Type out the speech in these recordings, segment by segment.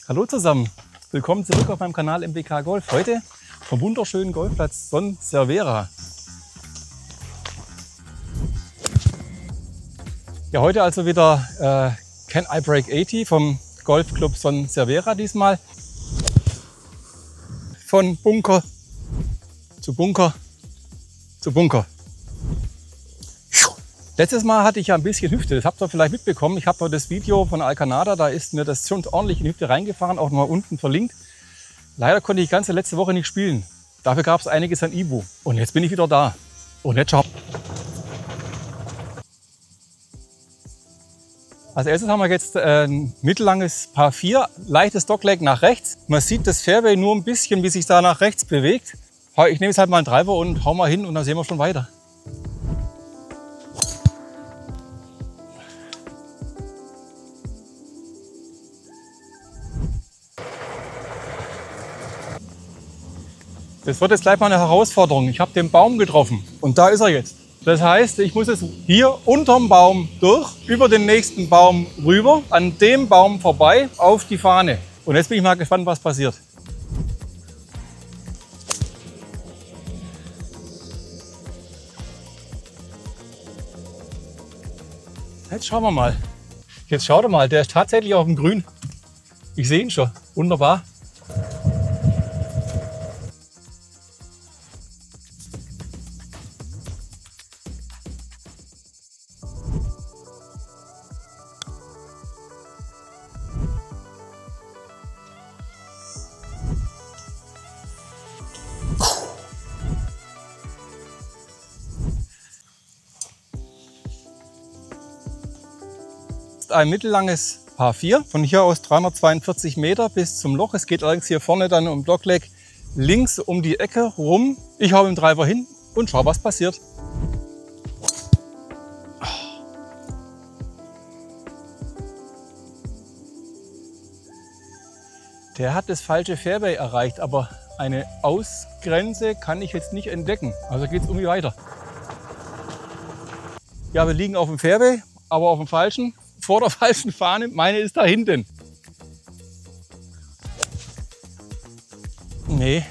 Hallo zusammen, willkommen zurück auf meinem Kanal MBK Golf. Heute vom wunderschönen Golfplatz Son Servera. Ja, heute also wieder Can I Break 80 vom Golfclub Son Servera diesmal. Von Bunker zu Bunker zu Bunker. Letztes Mal hatte ich ja ein bisschen Hüfte, das habt ihr vielleicht mitbekommen. Ich habe das Video von Alcanada, da ist mir das schon ordentlich in die Hüfte reingefahren, auch mal unten verlinkt. Leider konnte ich die ganze letzte Woche nicht spielen. Dafür gab es einiges an Ibu. Und jetzt bin ich wieder da. Und jetzt schauen. Als erstes haben wir jetzt ein mittellanges Par 4, leichtes Dogleg nach rechts. Man sieht das Fairway nur ein bisschen, wie sich da nach rechts bewegt. Ich nehme jetzt halt mal einen Driver und hau mal hin und dann sehen wir schon weiter. Das wird jetzt gleich mal eine Herausforderung. Ich habe den Baum getroffen und da ist er jetzt. Das heißt, ich muss jetzt hier unterm Baum durch, über den nächsten Baum rüber, an dem Baum vorbei, auf die Fahne. Und jetzt bin ich mal gespannt, was passiert. Jetzt schauen wir mal. Jetzt schaut mal, der ist tatsächlich auf dem Grün. Ich sehe ihn schon. Wunderbar. Ein mittellanges Par 4, von hier aus 342 Meter bis zum Loch. Es geht allerdings hier vorne dann um Dogleg links um die Ecke rum. Ich hau den Driver hin und schau, was passiert. Der hat das falsche Fairway erreicht, aber eine Ausgrenze kann ich jetzt nicht entdecken. Also geht es irgendwie weiter. Ja, wir liegen auf dem Fairway, aber auf dem falschen. Vor der falschen Fahne, meine ist da hinten. Nee.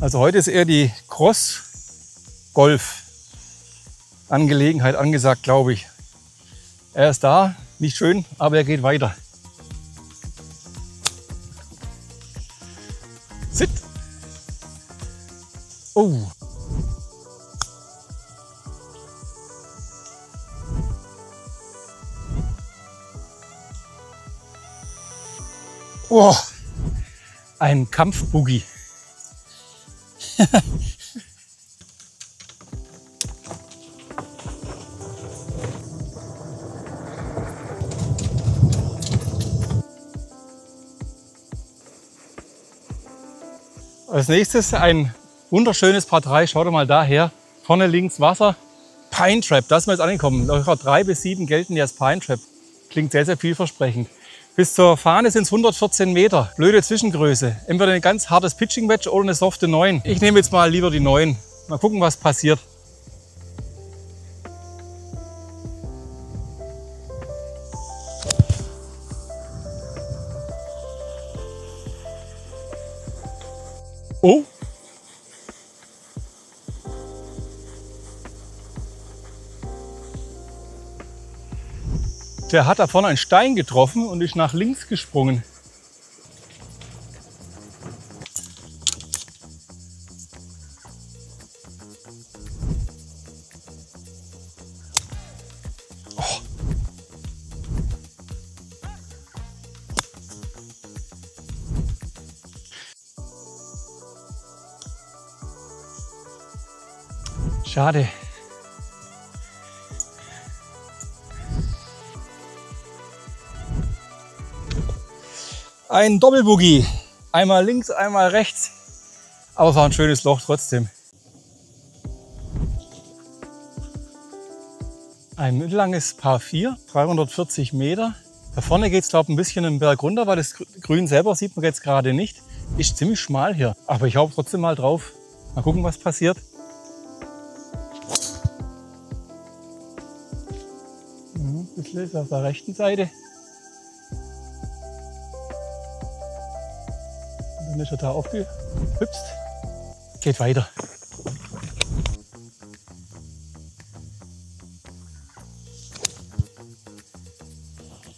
Also heute ist eher die Cross-Golf-Angelegenheit angesagt, glaube ich. Er ist da, nicht schön, aber er geht weiter. Sit. Oh. Oh, ein Kampfboogie. Als nächstes ein wunderschönes Par 3. Schaut mal daher. Vorne links Wasser. Pine Trap, da sind wir jetzt angekommen. 3 bis 7 gelten ja als Pine Trap. Klingt sehr, sehr vielversprechend. Bis zur Fahne sind es 114 Meter. Blöde Zwischengröße. Entweder ein ganz hartes Pitching Wedge oder eine softe 9. Ich nehme jetzt mal lieber die 9. Mal gucken, was passiert. Oh! Der hat da vorne einen Stein getroffen und ist nach links gesprungen. Oh. Schade. Ein Doppelboogie. Einmal links, einmal rechts. Aber es war ein schönes Loch trotzdem. Ein mittellanges Par 4, 340 Meter. Da vorne geht es, glaube ich, ein bisschen den Berg runter, weil das Grün selber sieht man jetzt gerade nicht. Ist ziemlich schmal hier. Aber ich hau trotzdem mal drauf. Mal gucken, was passiert. Ein bisschen ist auf der rechten Seite. Dann ist er da aufgehüpst. Geht weiter.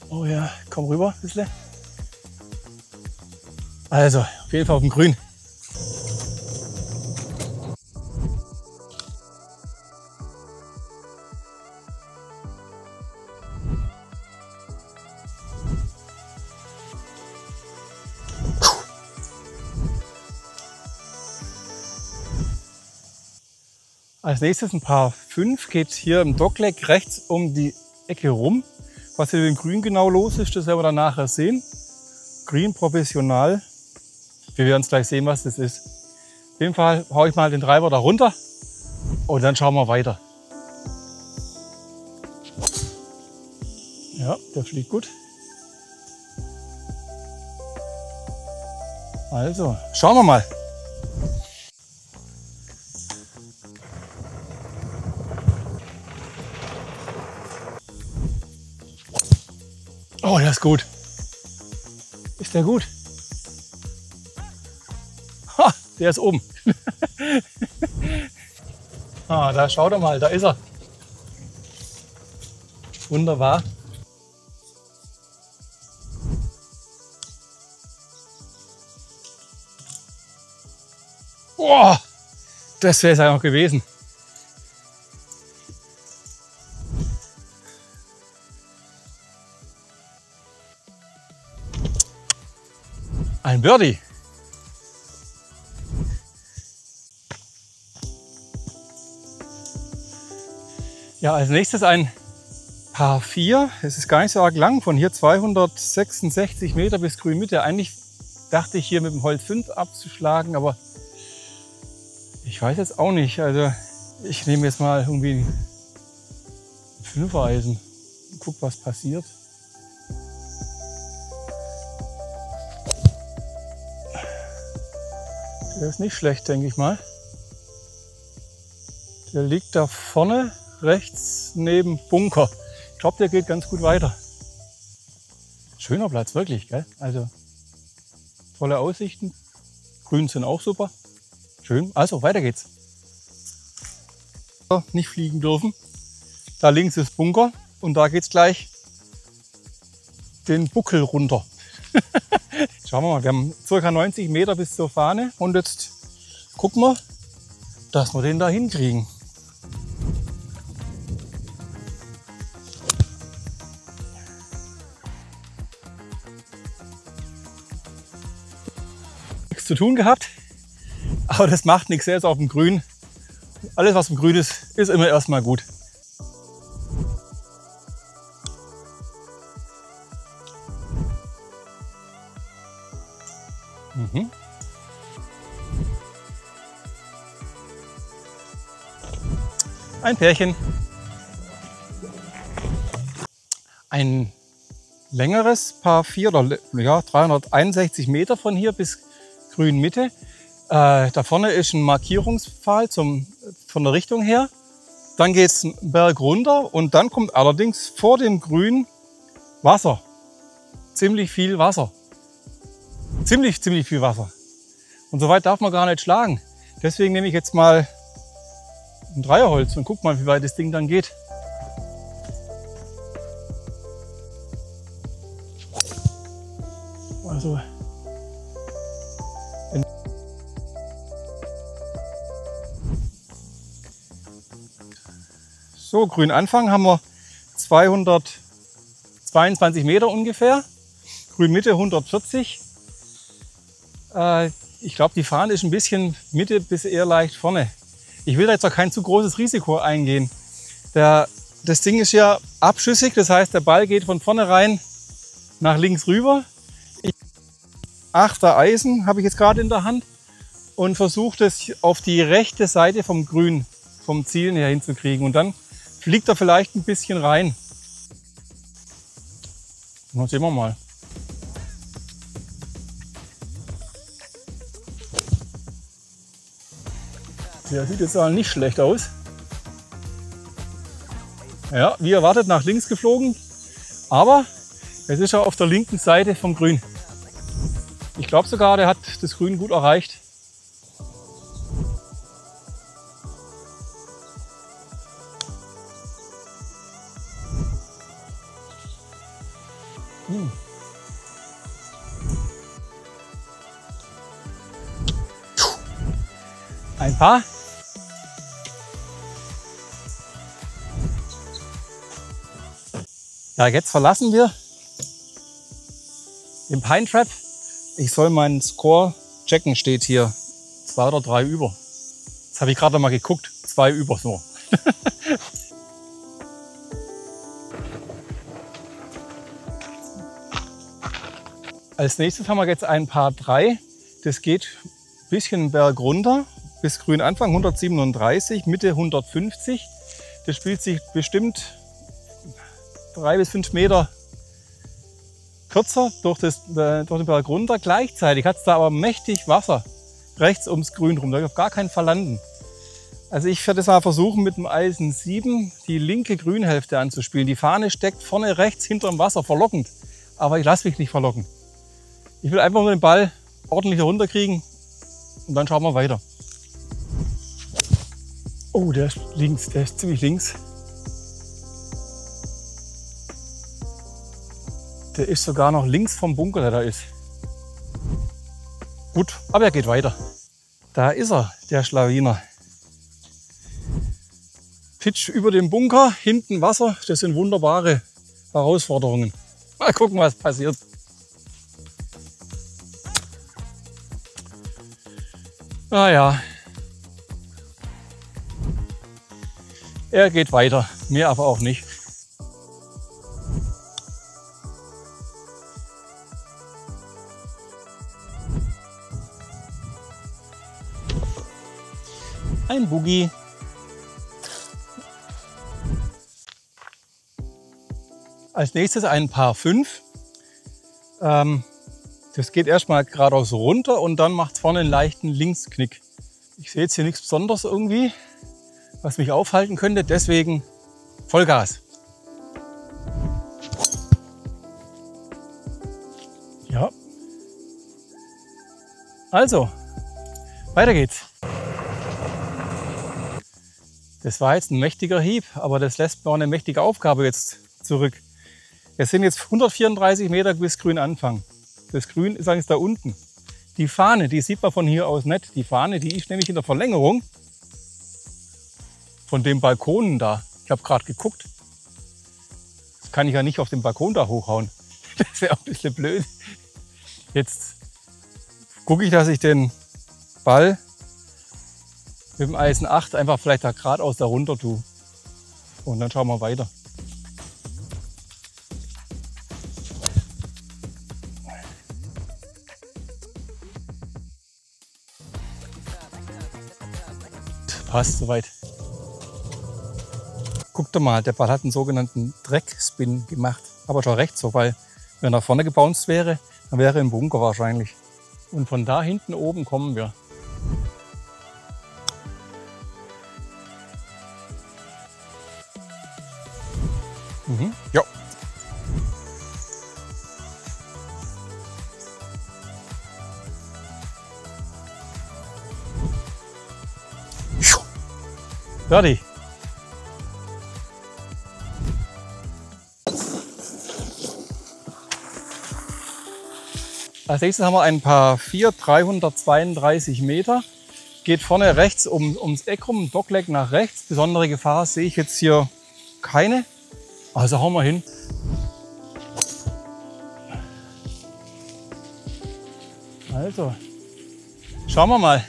Oh ja, komm rüber ein bisschen. Also, auf jeden Fall auf dem Grün. Als nächstes ein Paar 5 geht hier im Dogleg rechts um die Ecke rum. Was hier mit dem Grün genau los ist, das werden wir dann nachher sehen. Green Professional. Wir werden es gleich sehen, was das ist. Auf jeden Fall haue ich mal den Treiber da runter und dann schauen wir weiter. Ja, der fliegt gut. Also, schauen wir mal. Oh, der ist gut. Ist der gut? Ha, der ist oben. Ah, da schaut er mal, da ist er. Wunderbar. Boah, das wäre es ja noch gewesen. Ein Birdie. Ja, als nächstes ein Paar 4. Es ist gar nicht so arg lang, von hier 266 Meter bis Grünmitte. Eigentlich dachte ich hier mit dem Holz 5 abzuschlagen, aber ich weiß jetzt auch nicht. Also ich nehme jetzt mal irgendwie ein 5er Eisen und guck, was passiert. Der ist nicht schlecht, denke ich mal. Der liegt da vorne rechts neben Bunker. Ich glaube, der geht ganz gut weiter. Schöner Platz, wirklich, gell? Also tolle Aussichten. Grün sind auch super. Schön. Also weiter geht's. Nicht fliegen dürfen. Da links ist Bunker und da geht's gleich den Buckel runter. Schauen wir mal, wir haben ca. 90 Meter bis zur Fahne und jetzt gucken wir, dass wir den da hinkriegen. Nichts zu tun gehabt, aber das macht nichts, er ist auf dem Grün. Alles, was im Grün ist, ist immer erstmal gut. Ein Pärchen. Ein längeres Paar 4 oder ja, 361 Meter von hier bis Grünmitte. Da vorne ist ein Markierungspfahl von der Richtung her. Dann geht es einen Berg runter und dann kommt allerdings vor dem Grün Wasser. Ziemlich viel Wasser. Ziemlich viel Wasser. Und so weit darf man gar nicht schlagen. Deswegen nehme ich jetzt mal ein Dreierholz und guck mal, wie weit das Ding dann geht. Also so, Grün Anfang haben wir 222 Meter ungefähr. Grün Mitte 140. Ich glaube, die Fahne ist ein bisschen Mitte bis eher leicht vorne. Ich will da jetzt auch kein zu großes Risiko eingehen. Das Ding ist ja abschüssig, das heißt, der Ball geht von vornherein nach links rüber. 8er Eisen habe ich jetzt gerade in der Hand und versuche das auf die rechte Seite vom Grün, vom Ziel her hinzukriegen. Und dann fliegt er vielleicht ein bisschen rein. Und dann sehen wir mal. Der sieht jetzt nicht schlecht aus. Ja, wie erwartet nach links geflogen, aber es ist ja auf der linken Seite vom Grün. Ich glaube sogar, der hat das Grün gut erreicht. Ein paar. Ja, jetzt verlassen wir den Pine Trap. Ich soll meinen Score checken, steht hier 2 oder 3 über. Jetzt habe ich gerade mal geguckt, 2 über so. Als nächstes haben wir jetzt ein Paar 3. Das geht ein bisschen berg runter bis grün Anfang 137, Mitte 150. Das spielt sich bestimmt 3 bis 5 Meter kürzer durch den Berg runter. Gleichzeitig hat es da aber mächtig Wasser rechts ums Grün rum. Da habe ich auf gar keinen Fall landen. Also ich werde es mal versuchen, mit dem Eisen 7 die linke Grünhälfte anzuspielen. Die Fahne steckt vorne rechts hinterm Wasser, verlockend. Aber ich lasse mich nicht verlocken. Ich will einfach nur den Ball ordentlich runterkriegen und dann schauen wir weiter. Oh, der ist links, der ist ziemlich links. Der ist sogar noch links vom Bunker, der da ist. Gut, aber er geht weiter. Da ist er, der Schlawiner. Pitch über dem Bunker, hinten Wasser. Das sind wunderbare Herausforderungen. Mal gucken, was passiert. Naja. Er geht weiter, mir aber auch nicht. Ein Boogie. Als nächstes ein Paar 5. Das geht erstmal geradeaus runter und dann macht es vorne einen leichten Linksknick. Ich sehe jetzt hier nichts Besonderes irgendwie, was mich aufhalten könnte, deswegen Vollgas. Ja. Also, weiter geht's. Das war jetzt ein mächtiger Hieb, aber das lässt mir auch eine mächtige Aufgabe jetzt zurück. Es sind jetzt 134 Meter bis grün Anfang. Das Grün ist eigentlich da unten. Die Fahne, die sieht man von hier aus nicht. Die Fahne, die ist nämlich in der Verlängerung von dem Balkon da. Ich habe gerade geguckt. Das kann ich ja nicht auf dem Balkon da hochhauen. Das wäre auch ein bisschen blöd. Jetzt gucke ich, dass ich den Ball mit dem Eisen 8 einfach vielleicht da geradeaus da runter tue. Und dann schauen wir weiter. Passt soweit. Guckt doch mal, der Ball hat einen sogenannten Dreckspin gemacht. Aber schon recht so, weil wenn er nach vorne gebounced wäre, dann wäre er im Bunker wahrscheinlich. Und von da hinten oben kommen wir. Ja. Fertig. Als nächstes haben wir ein Paar 4, 332 Meter. Geht vorne rechts ums Eck rum, Dockleg nach rechts. Besondere Gefahr sehe ich jetzt hier keine. Also hauen wir hin. Also, schauen wir mal.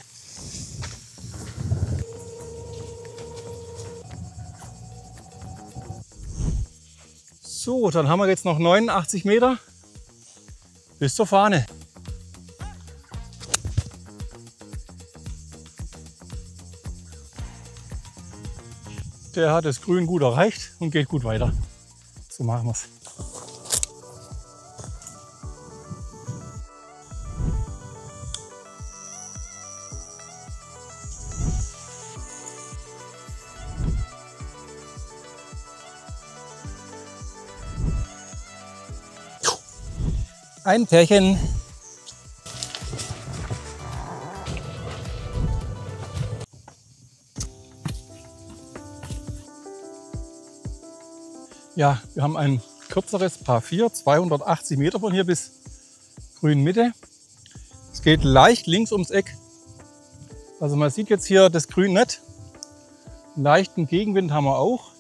So, dann haben wir jetzt noch 89 Meter bis zur Fahne. Der hat das Grün gut erreicht und geht gut weiter. So machen wir es. Ein Pärchen. Ja, wir haben ein kürzeres Par 4, 280 Meter von hier bis Grünmitte. Es geht leicht links ums Eck. Also man sieht jetzt hier das Grün nicht. Einen leichten Gegenwind haben wir auch.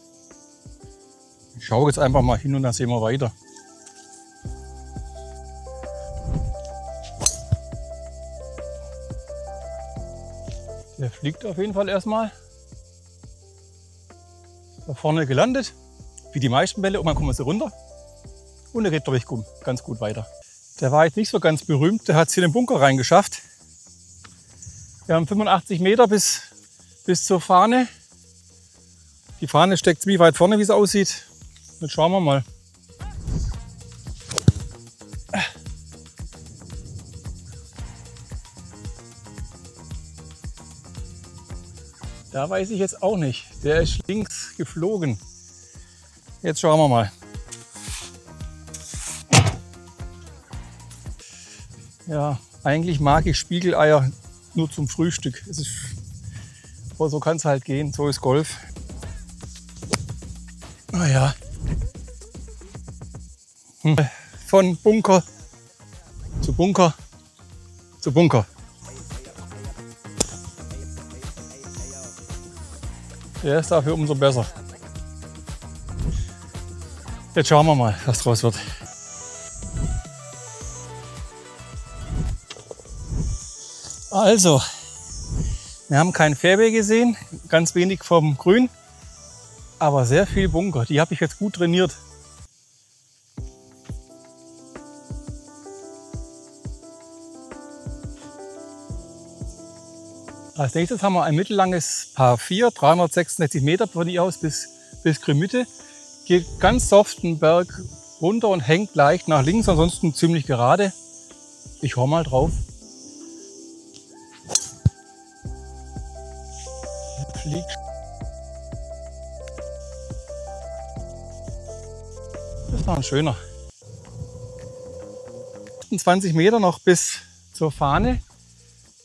Ich schaue jetzt einfach mal hin und dann sehen wir weiter. Der fliegt auf jeden Fall erstmal. Da vorne gelandet, wie die meisten Bälle, und dann kommen sie runter. Und er geht, glaube ich, ganz gut weiter. Der war jetzt nicht so ganz berühmt, der hat es hier in den Bunker reingeschafft. Wir haben 85 Meter bis zur Fahne. Die Fahne steckt ziemlich weit vorne, wie es aussieht. Jetzt schauen wir mal. Da weiß ich jetzt auch nicht. Der ist links geflogen. Jetzt schauen wir mal. Ja, eigentlich mag ich Spiegeleier nur zum Frühstück. Aber so kann es halt gehen. So ist Golf. Naja. Von Bunker zu Bunker zu Bunker. Der ist dafür umso besser. Jetzt schauen wir mal, was draus wird. Also, wir haben kein Fairway gesehen, ganz wenig vom Grün, aber sehr viel Bunker. Die habe ich jetzt gut trainiert. Als nächstes haben wir ein mittellanges Par 4, 366 Meter von hier aus bis Grünmitte. Geht ganz soft den Berg runter und hängt leicht nach links, ansonsten ziemlich gerade. Ich hau mal drauf. Fliegt. Das war ein schöner. 28 Meter noch bis zur Fahne.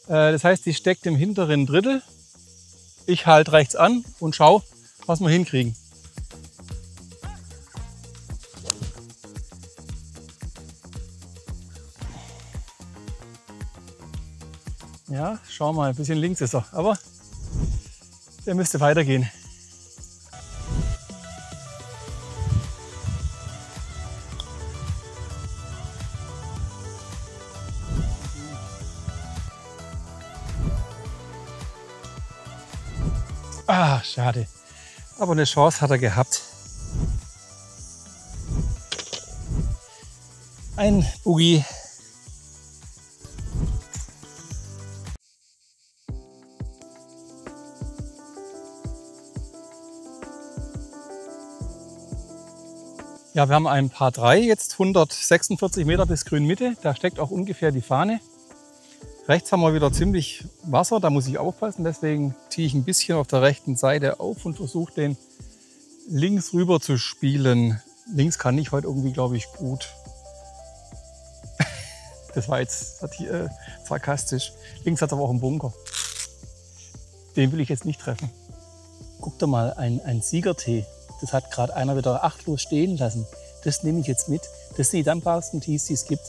Das heißt, die steckt im hinteren Drittel. Ich halte rechts an und schaue, was wir hinkriegen. Ja, schau mal, ein bisschen links ist er, aber der müsste weitergehen. Ah, schade. Aber eine Chance hat er gehabt. Ein Boogie. Ja, wir haben ein Par 3, jetzt 146 Meter bis Grünmitte. Da steckt auch ungefähr die Fahne. Rechts haben wir wieder ziemlich Wasser, da muss ich aufpassen. Deswegen ziehe ich ein bisschen auf der rechten Seite auf und versuche den links rüber zu spielen. Links kann ich heute irgendwie, glaube ich, gut. Das war jetzt sarkastisch. Links hat aber auch einen Bunker. Den will ich jetzt nicht treffen. Guck doch mal, ein Siegertee. Das hat gerade einer wieder achtlos stehen lassen. Das nehme ich jetzt mit. Das sind die dankbarsten Tees, die es gibt.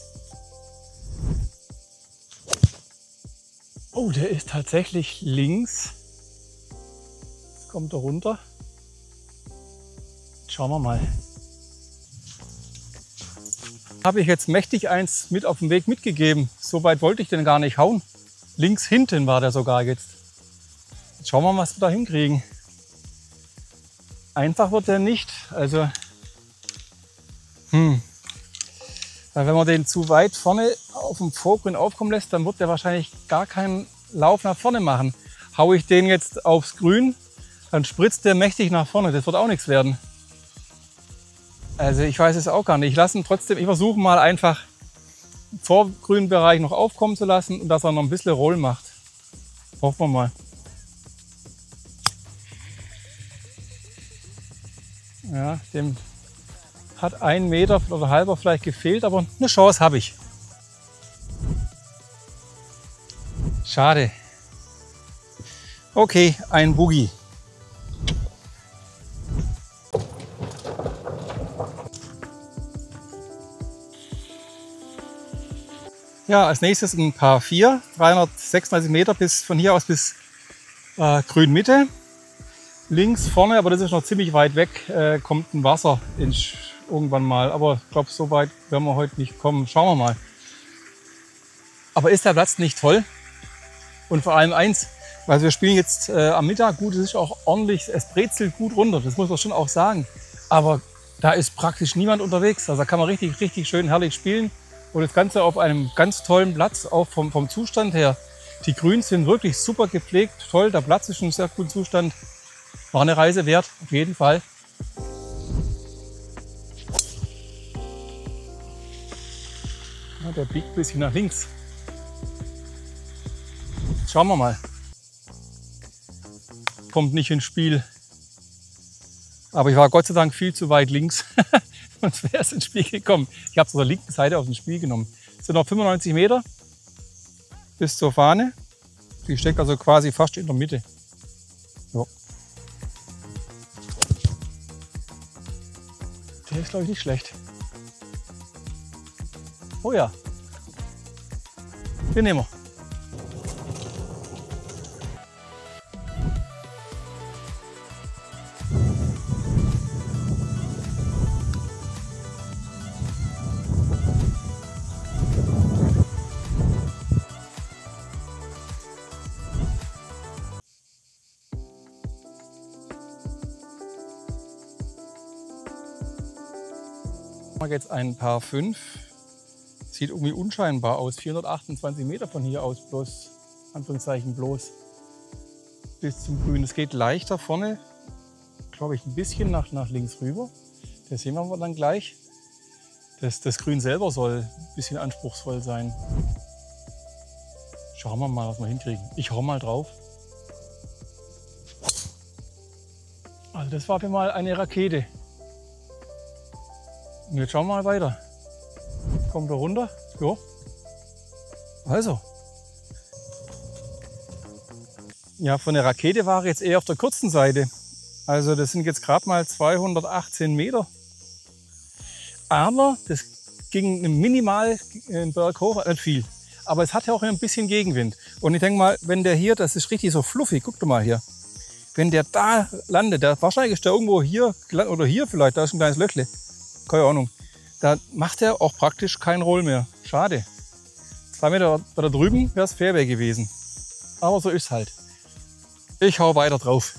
Oh, der ist tatsächlich links. Jetzt kommt er runter. Schauen wir mal. Habe ich jetzt mächtig eins mit auf den Weg mitgegeben. So weit wollte ich den gar nicht hauen. Links hinten war der sogar jetzt. Jetzt schauen wir mal, was wir da hinkriegen. Einfach wird der nicht. Also, weil wenn man den zu weit vorne auf dem Vorgrün aufkommen lässt, dann wird der wahrscheinlich gar keinen Lauf nach vorne machen. Hau ich den jetzt aufs Grün, dann spritzt der mächtig nach vorne. Das wird auch nichts werden. Also ich weiß es auch gar nicht. Ich lasse ihn trotzdem, ich versuche mal einfach den vorgrünen Bereich noch aufkommen zu lassen und dass er noch ein bisschen Roll macht. Hoffen wir mal. Ja, dem hat 1 Meter oder halber vielleicht gefehlt, aber eine Chance habe ich. Schade. Okay, ein Boogie. Ja, als nächstes ein Par 4, 336 Meter von hier aus bis Grünmitte. Links vorne, aber das ist noch ziemlich weit weg, kommt ein Wasser irgendwann mal. Aber ich glaube, so weit werden wir heute nicht kommen. Schauen wir mal. Aber ist der Platz nicht toll? Und vor allem eins, weil wir spielen jetzt am Mittag gut, es ist auch ordentlich, es brezelt gut runter, das muss man schon auch sagen. Aber da ist praktisch niemand unterwegs, also da kann man richtig, richtig schön herrlich spielen. Und das Ganze auf einem ganz tollen Platz, auch vom Zustand her. Die Grüns sind wirklich super gepflegt, toll, der Platz ist in einem sehr guten Zustand. War eine Reise wert, auf jeden Fall. Ja, der biegt ein bisschen nach links. Schauen wir mal. Kommt nicht ins Spiel. Aber ich war Gott sei Dank viel zu weit links. Sonst wäre es ins Spiel gekommen. Ich habe es auf der linken Seite auf das Spiel genommen. Es sind noch 95 Meter bis zur Fahne. Die steckt also quasi fast in der Mitte. Ja. Der ist, glaube ich, nicht schlecht. Oh ja. Den nehmen wir. Jetzt ein Par 5. Sieht irgendwie unscheinbar aus. 428 Meter von hier aus bloß, Anführungszeichen bloß, bis zum Grün. Es geht leichter vorne, glaube ich, ein bisschen nach links rüber. Das sehen wir dann gleich. Das Grün selber soll ein bisschen anspruchsvoll sein. Schauen wir mal, was wir hinkriegen. Ich hau mal drauf. Also das war für mal eine Rakete. Und jetzt schauen wir mal weiter. Kommt er runter? Ja. Also. Ja, von der Rakete war jetzt eher auf der kurzen Seite. Also das sind jetzt gerade mal 218 Meter. Aber das ging minimal den Berg hoch, nicht viel. Aber es hatte auch ein bisschen Gegenwind. Und ich denke mal, wenn der hier, das ist richtig so fluffig, guck doch mal hier. Wenn der da landet, wahrscheinlich ist der irgendwo hier oder hier vielleicht, da ist ein kleines Löchle. Keine Ahnung. Da macht er auch praktisch keinen Roll mehr. Schade. 2 Meter da drüben wäre es Fairway gewesen. Aber so ist es halt. Ich hau weiter drauf.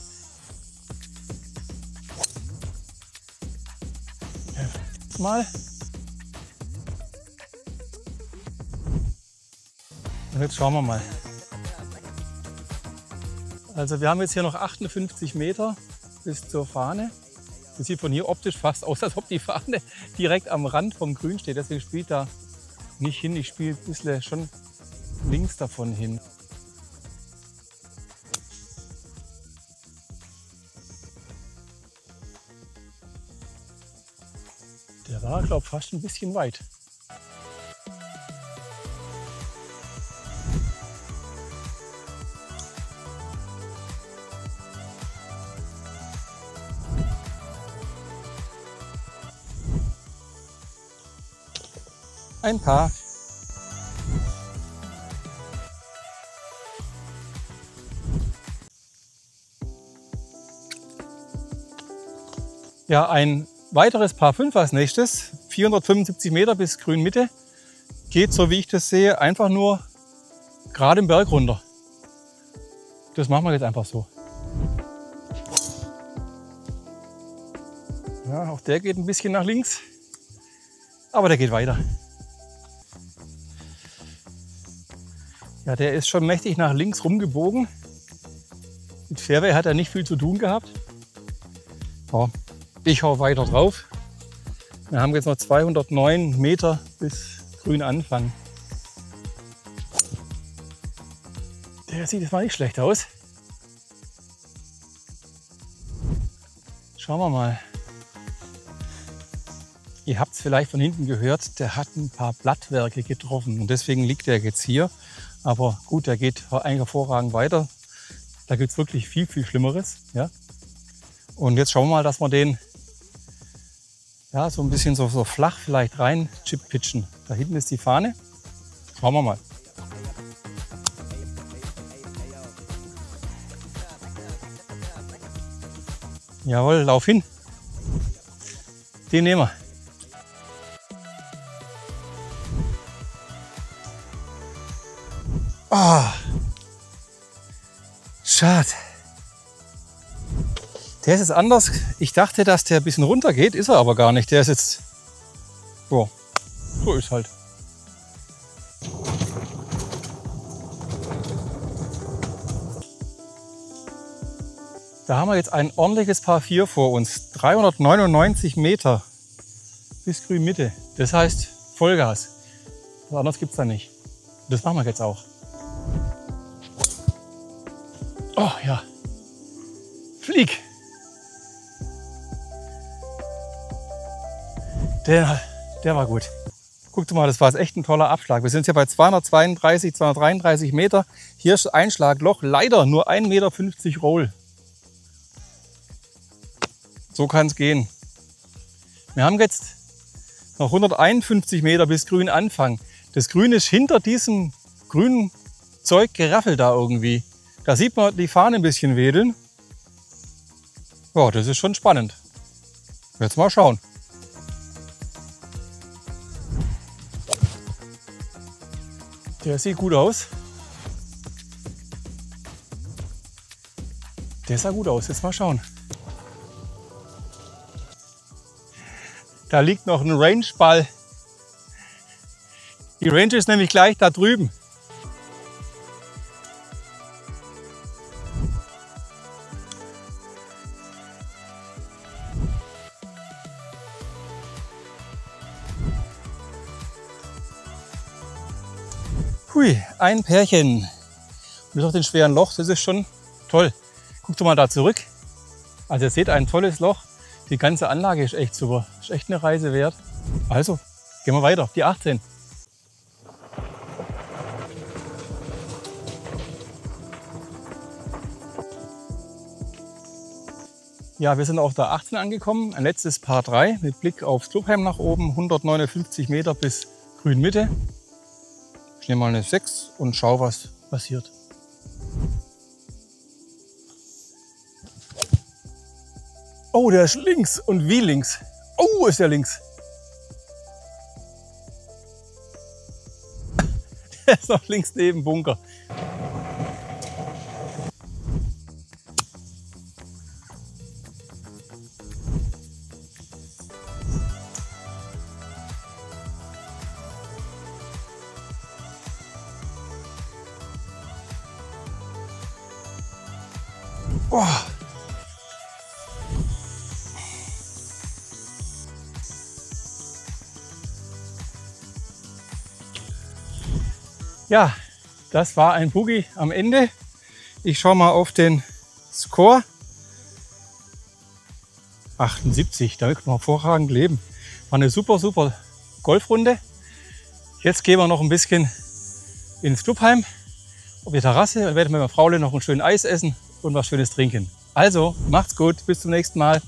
Jetzt mal. Und jetzt schauen wir mal. Also wir haben jetzt hier noch 58 Meter bis zur Fahne. Das sieht von hier optisch fast aus, als ob die Fahne direkt am Rand vom Grün steht. Deswegen spielt da nicht hin. Ich spiele ein bisschen schon links davon hin. Der war, glaube ich, fast ein bisschen weit. Ein Paar. Ja, ein weiteres Par 5 als nächstes. 475 Meter bis Grünmitte. Geht, so wie ich das sehe, einfach nur gerade im Berg runter. Das machen wir jetzt einfach so. Ja, auch der geht ein bisschen nach links. Aber der geht weiter. Ja, der ist schon mächtig nach links rumgebogen. Mit Fairway hat er nicht viel zu tun gehabt. Ja, ich hau weiter drauf. Wir haben jetzt noch 209 Meter bis Grün Anfang. Der sieht jetzt mal nicht schlecht aus. Schauen wir mal. Ihr habt es vielleicht von hinten gehört, der hat ein paar Blattwerke getroffen und deswegen liegt er jetzt hier. Aber gut, der geht eigentlich hervorragend weiter. Da gibt es wirklich viel, viel Schlimmeres. Ja? Und jetzt schauen wir mal, dass wir den ja, so ein bisschen so flach vielleicht rein chip-pitchen. Da hinten ist die Fahne. Schauen wir mal. Jawohl, lauf hin. Den nehmen wir. Ah, schade. Der ist jetzt anders. Ich dachte, dass der ein bisschen runter geht, ist er aber gar nicht. Der ist jetzt, oh, so ist halt. Da haben wir jetzt ein ordentliches Par 4 vor uns. 399 Meter bis Grünmitte. Das heißt Vollgas. Was anderes gibt es da nicht. Das machen wir jetzt auch. Oh ja. Flieg. Der war gut. Guckt mal, das war jetzt echt ein toller Abschlag. Wir sind jetzt hier bei 232, 233 Meter. Hier ist Einschlagloch. Leider nur 1,50 Meter Roll. So kann es gehen. Wir haben jetzt noch 151 Meter bis Grün Anfang. Das Grün ist hinter diesem grünen Zeug geraffelt da irgendwie. Da sieht man die Fahne ein bisschen wedeln. Ja, das ist schon spannend. Jetzt mal schauen. Der sieht gut aus. Der sah gut aus. Jetzt mal schauen. Da liegt noch ein Range-Ball. Die Range ist nämlich gleich da drüben. Hui, ein Pärchen. Mit auf den schweren Loch, das ist schon toll. Guckt doch mal da zurück. Also ihr seht, ein tolles Loch. Die ganze Anlage ist echt super. Ist echt eine Reise wert. Also, gehen wir weiter auf die 18. Ja, wir sind auf der 18 angekommen. Ein letztes Par 3 mit Blick aufs Clubheim nach oben. 159 Meter bis Grünmitte. Ich nehme mal eine 6 und schaue, was passiert. Oh, der ist links. Und wie links? Oh, ist der links. Der ist noch links neben Bunker. Oh. Ja, das war ein Boogie am Ende. Ich schaue mal auf den Score. 78, damit kann man hervorragend leben. War eine super Golfrunde. Jetzt gehen wir noch ein bisschen ins Clubheim auf die Terrasse und werden mit meiner Frau noch ein schönes Eis essen und was Schönes trinken. Also, macht's gut, bis zum nächsten Mal.